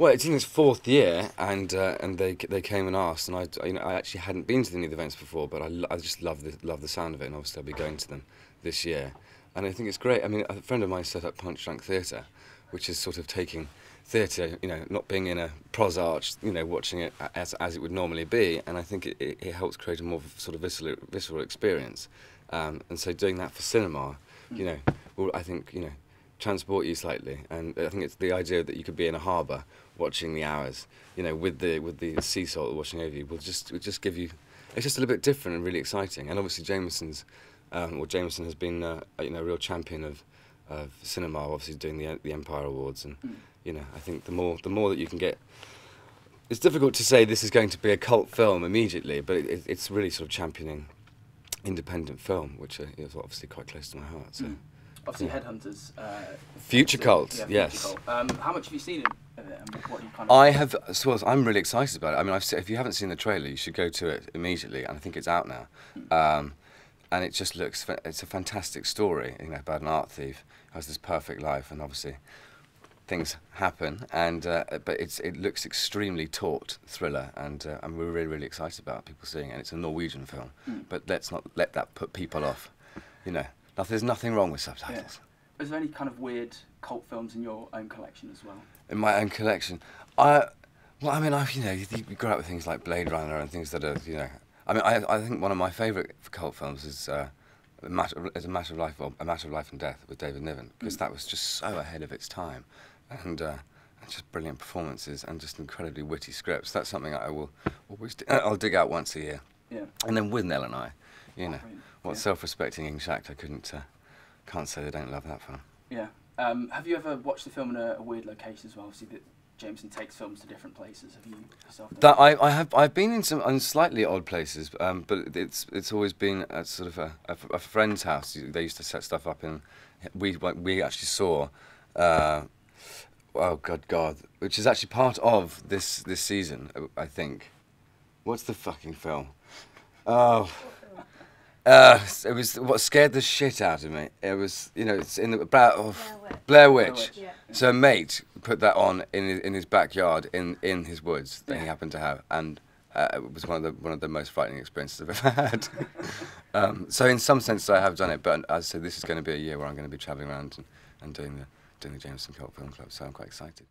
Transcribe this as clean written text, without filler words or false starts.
Well, it's in its fourth year, and they came and asked, and I actually hadn't been to any of the events before, but I just love the sound of it, and obviously I'll be going to them this year, and I think it's great. I mean, a friend of mine set up Punch Drunk Theatre, which is sort of taking theatre, not being in a pros arch, watching it as it would normally be, and I think it helps create a more sort of visceral experience, and so doing that for cinema, will, I think, transport you slightly, and I think it's the idea that you could be in a harbour watching the hours, with the sea salt washing over you, will just give you. It's just a little bit different and really exciting. And obviously Jameson has been a real champion of cinema, obviously doing the Empire Awards, and I think the more that you can get. It's difficult to say this is going to be a cult film immediately, but it's really sort of championing independent film, which is obviously quite close to my heart. So. Obviously, Headhunters. Future Cult, yeah, yes. Future Cult. How much have you seen of it, and what you kind of? I have. So I'm really excited about it. I mean, if you haven't seen the trailer, you should go to it immediately. And I think it's out now. And it just looks. It's a fantastic story, about an art thief who has this perfect life, and obviously things happen. And but it looks extremely taut thriller, and we're really excited about people seeing it. And it's a Norwegian film, but let's not let that put people off. There's nothing wrong with subtitles. Yeah. Is there any kind of weird cult films in your own collection as well? In my own collection? You grow up with things like Blade Runner and things that are, I mean, I think one of my favourite cult films is A Matter of Life and Death with David Niven, because that was just so ahead of its time, and just brilliant performances and just incredibly witty scripts. That's something I will always I'll dig out once a year. Yeah. And then with Nell and I, what self-respecting English actor can't say they don't love that film. Yeah. Have you ever watched the film in a weird location as well? Obviously, that Jameson takes films to different places. Have you yourself done that? I've been in some slightly odd places, but it's always been at sort of a friend's house. They used to set stuff up in. We actually saw. Oh God, which is actually part of this season, I think. What's the fucking film? Oh. It was what scared the shit out of me. It was, it's in the Blair Witch. Yeah. So a mate put that on in his backyard in his woods that he happened to have, and it was one of the most frightening experiences I've ever had. So in some sense I have done it, but as I said, this is going to be a year where I'm going to be travelling around and doing the Jameson Cult Film Club. So I'm quite excited.